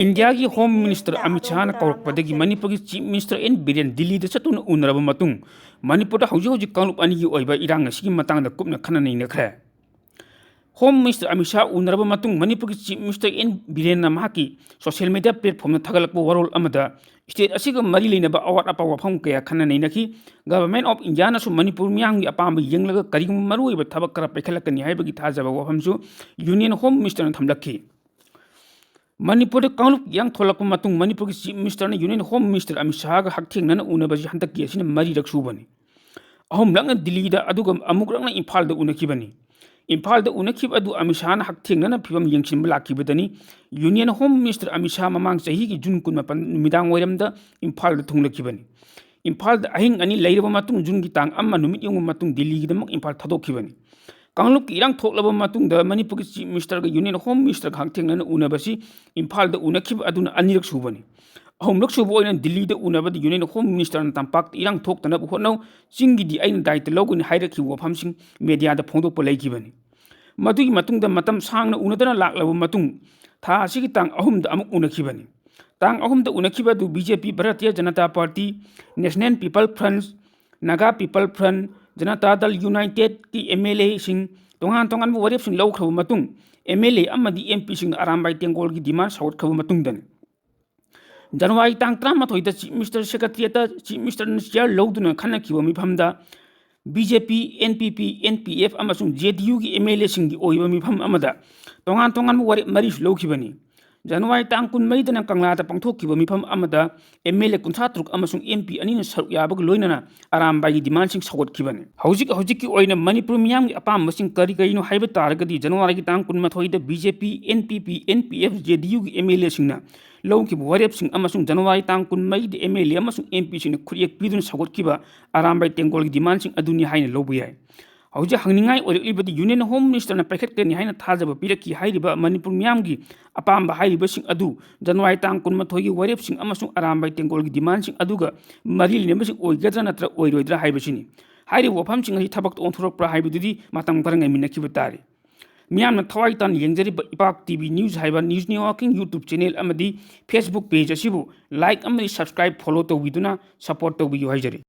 India की home minister Amit Shah कौरपदगी मणिपुर की chief minister N Biren Delhi चतुन उनरब मतुंग मणिपुर हौजिक हौजिक कांगलुप अनिगी ओइबा इरांग असिगी मतंगदा कुपना खननैनखरे होम मिनिस्टर अमित शाह उनरब मतुंग मणिपुर की चीफ मिनिस्टर एन बिरेन की सोशल मीडिया प्लेटफॉर्म थगलप वरोल अमदा स्टेट असिगा मरी लेनबा अवाट अपा वफम कया खननैनखी गवर्नमेंट ऑफ इंडिया नसु मणिपुर मियांगी अपाम यंगलगा करिगुम मरुइबा थबक खरा पैखलकनी हाइबगी थाजबा वफमसु यूनियन होम मिनिस्टर थमलखी मणिपुर कांगलुप यांग थोलक मणिपुर की chief minister union home minister Amit Shah हकथेंगन उनबजी हंतकी असिन मरीरक सुबनी अहुमलकन दिल्ली अमुकरकन इम्फाल उनखिबनी इम्फाल उनखिब अदु अमित शाह हकथेंगन फिवम यंगसिनब लाखिबदनी union home minister Amit Shah ममांग चही की जून कुन मिदांग वैरमदा इम्फाल थुंगलखिबनी इम्फाल अहिंग अनी लैरब मतुंग जून की तांग अम्मा नुमित यंग मतुंग दिल्ली गिदमक इम्फाल थदोखिबनी कांगलुप की इरांग थोकलब मतुंग मणिपुर की chief minister union home minister हकथेंगन उनबसी इम्फाल उनखिब अदुना अनिरक सुबनी अहुमलक सुब ओइना दिल्ली उनबद यूनियन होम मिनिस्टर तंपाक इरांग थोक्तनब होनौ चिंगी अइन दायित्व लौगनि हाइरखि वफमसिंग मीडिया फोंदोप लैखिबनी मदुगी मतुंग मतम सांगना उनदना लाक्लब मतुंग था असिगी तांग अहुमद अमुक उनखिबनी तांग अहुमद उनखिब दु BJP Bharatiya Janata Party National People Front Naga People Front Janata Dal United की एमएलए सिंह तोंगान तोंगान वरेप सिंह लौखरब मतुंग एमएलए अमदी एमपी सिंह अरामबाई तेंगोल की डिमांड सौटखरब मतुंगदन जनवरी तांग 13 chief minister secretariat chief minister chair लौदुना खनखिब मिफमदा बीजेपी एनपीपी एनपीएफ अमसुंग जेडीयू की एमएलए सिंह की ओइबा मिफम अमदा तोंगान तोंगान वरेप मरीस लौखिबनी जनवरी तांग 19 कंगलाद पांथोखिब मिफम अमदा एमएलए 53 एमपी अनिना सरुक याबग लोइनना अरामबाई डिमांड सिंह सौगटखिबनी हौजिक की ओइना मणिपुर मियाम की अपाम सिंह करिनो हाइब तारगदी जनवरी की तांग 19 बीजेपी एनपीपी एनपीएफ जेडीयू की एमएलए सिंहना लौखिब वरेप सिंह अमसुंग जनवरी तांग 19 एमएलए अमसुंग एमपी सिंह खुरियक पिदुन सौगटखिबा अरामबाई तेंगोल की डिमांड सिंह अदुनि हाइना लौबु याय हौजे हंगनिंगाई ओइरलिबदी यूनियन होम मिनिस्टर पैखटकनी हाइना थाजब पिरकी हाइरिबा मणिपुर मियाम की अपाम हाइरिबसिंग अदु जनवरी तांग 19 की वरेप सिंह अमसुंग अरामबाई तेंगोल की डिमांड सिंह अदुगा मरी लेनबसिंग ओइगद्रा नत्र ओइरोइद्रा हाइबसिनी हाइरि वफम सिंह थबक ओंथोरक्प्रा हाइबदुदी मतम खरा ngaiminakhiba tari मियामना थवाई तान येंजरिबा इपाक टीवी न्यूज हाइबा न्यूज नेटवर्किंग यूट्यूब चैनल अमदी फेसबुक पेज असिबु लाइक अमदी सब्सक्राइब फॉलो तौबिदुना सपोर्ट तौबियु हाइजरी।